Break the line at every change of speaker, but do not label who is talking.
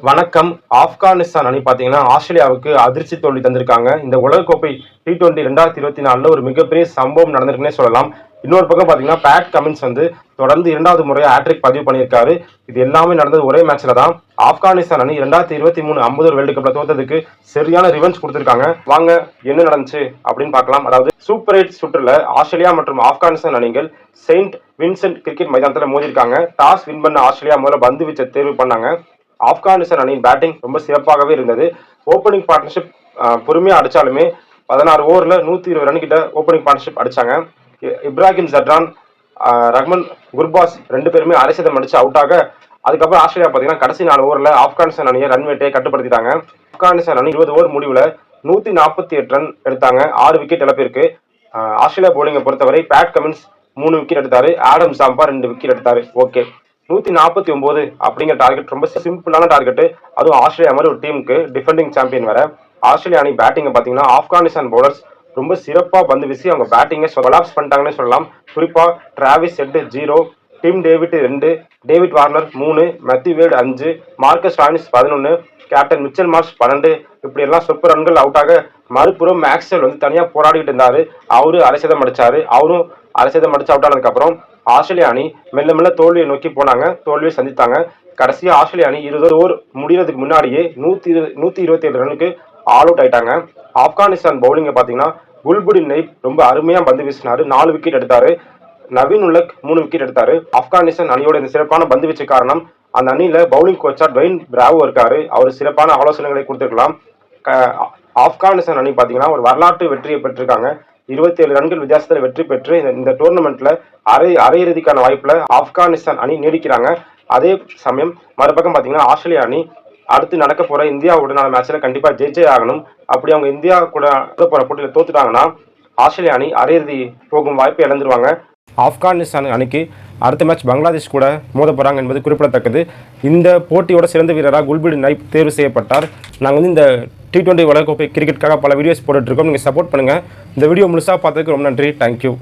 வணக்கம். ஆப்கானிஸ்தான் அணி பார்த்தீங்கன்னா, ஆஸ்திரேலியாவுக்கு அதிர்ச்சி தோல்வி தந்திருக்காங்க. இந்த உலகக்கோப்பை T20 2024ல ஒரு மிகப்பெரிய சம்பவம் நடந்திருக்குன்னே சொல்லலாம். இன்னொரு பக்கம் பார்த்தீங்கன்னா, பேட் கமின்ஸ் தொடர்ந்து 2வது முறையா ஹேட்ரிக் பதிவு பண்ணியிருக்காரு. இது எல்லாமே நடந்தது ஒரே மேட்ச்ல தான். ஆப்கானிஸ்தான் அணி 2023 50 வேர்ல்டு கப்ல தோத்ததுக்கு சரியான ரிவெஞ்ச் கொடுத்திருக்காங்க. வாங்க என்ன நடந்துச்சு அப்படின்னு பார்க்கலாம். அதாவது சூப்பர் 8 சுற்றுல ஆஸ்திரேலியா மற்றும் ஆப்கானிஸ்தான் அணிகள் செயின்ட் வின்சென்ட் கிரிக்கெட் மைதானத்தில் மோதிருக்காங்க. டாஸ் வின் பண்ண ஆஸ்திரேலியா முதல்ல பந்து வீச்சை தேர்வு பண்ணாங்க. ஆப்கானிஸ்தான் அணியின் பேட்டிங் ரொம்ப சிறப்பாகவே இருந்தது. ஓப்பனிங் பார்ட்னர்ஷிப் பொறுமையா அடிச்சாலுமே 16 ஓவரில் 120 ரன் கிட்ட ஓப்பனிங் பார்ட்னர்ஷிப் அடிச்சாங்க. இப்ராஹிம் ஜட்ரான், ரஹ்மன் குர்பாஸ் 2 பேருமே அரை சதம் அடிச்சு அவுட் ஆக, அதுக்கப்புறம் ஆஸ்திரேலியா பார்த்தீங்கன்னா கடைசி 4 ஓவரில் ஆப்கானிஸ்தான் அணியை ரன் வேட்டையை கட்டுப்படுத்திட்டாங்க. ஆப்கானிஸ்தான் அணி 20 ஓவர் முடிவில் 148 ரன் எடுத்தாங்க, 6 விக்கெட் இழப்பிற்கு. ஆஸ்திரேலியா போலிங்கை பொறுத்தவரை பேட் கமின்ஸ் 3 விக்கெட் எடுத்தாரு, ஆடம் சாம்பா 2 விக்கெட் எடுத்தாரு. ஓகே, 149 அப்படிங்கிற டார்கெட் ரொம்ப சிம்பிளான டார்கெட். அதுவும் ஆஸ்திரேலியா மாதிரி ஒரு டீமுக்கு, டிஃபெண்டிங் சாம்பியன் வேற. ஆஸ்திரேலியா அணி பேட்டிங்கை பார்த்தீங்கன்னா ஆப்கானிஸ்தான் பவுலர்ஸ் ரொம்ப சிறப்பாக பந்து வீசி அவங்க பேட்டிங்கை கொலாப்ஸ் பண்ணிட்டாங்கன்னு சொல்லலாம். குறிப்பாக Travis Head 0, Tim David 2, David Warner 3, Matthew Wade 5, Marcus Stoinis 11, captain Mitchell Marsh 12, இப்படி எல்லாம் சூப்பர் ரன்கள் அவுட் ஆக, மறுபுறம் மேக்ஸ்வெல் தனியாக போராடிட்டு இருந்தாரு. அவரு அரை சதம் அடிச்சாரு. அவரும் அரை சதம் அடிச்சு அவுட் ஆனதுக்கு அப்புறம் ஆஸ்திரேலியா அணி மெல்ல மெல்ல தோல்வியை நோக்கி போனாங்க, தோல்வியை சந்தித்தாங்க. கடைசியா ஆஸ்திரேலியா அணி 20 ஓவர் முடிகிறதுக்கு முன்னாடியே 127 ரனுக்கு ஆல் அவுட் ஆயிட்டாங்க. ஆப்கானிஸ்தான் பவுலிங்கை பார்த்தீங்கன்னா குல்புடின் நைப் ரொம்ப அருமையா பந்து வீசினாரு, 4 விக்கெட் எடுத்தாரு. நவீன் உலக் 3 விக்கெட் எடுத்தாரு. ஆப்கானிஸ்தான் அணியோட இந்த சிறப்பான பந்து வீச்சு காரணம் அந்த அணியில பவுலிங் கோச்சா ட்வைன் பிராவோ இருக்காரு. அவர் சிறப்பான ஆலோசனைகளை கொடுத்திருக்கலாம். ஆப்கானிஸ்தான் அணி பார்த்தீங்கன்னா ஒரு வரலாற்று வெற்றியை பெற்றிருக்காங்க. 27 ரன்கள் வித்தியாசத்தில் வெற்றி பெற்று இந்த டோர்னமெண்ட்ல அரையிறுதிக்கான வாய்ப்புல ஆப்கானிஸ்தான் அணி நீடிக்கிறாங்க. அதே சமயம் மறுபக்கம் பார்த்தீங்கன்னா ஆஸ்திரேலியா அணி அடுத்து நடக்க போற இந்தியாவுடனான மேட்ச்ல கண்டிப்பா ஜெயிச்சே ஆகணும். அப்படி அவங்க இந்தியா கூட போற போட்டியில தோத்துட்டாங்கன்னா ஆஸ்திரேலியா அணி அரையிறுதி போகும் வாய்ப்பை இழந்துருவாங்க. ஆப்கானிஸ்தான் அணிக்கு அடுத்த மேட்ச் பங்களாதேஷ் கூட மோத போறாங்க என்பது குறிப்பிடத்தக்கது. இந்த போட்டியோட சிறந்த வீரராக குல்புடின் நைப் தேர்வு செய்யப்பட்டார். நாங்கள் இந்த T20 உலகக்கோப்பை கிரிக்கெட்டுக்காக பல வீடியோஸ் போட்டுட்ருக்கோம். நீங்கள் சப்போர்ட் பண்ணுங்கள். இந்த வீடியோ முழுசாக பார்த்ததுக்கு ரொம்ப நன்றி. தேங்க்யூ.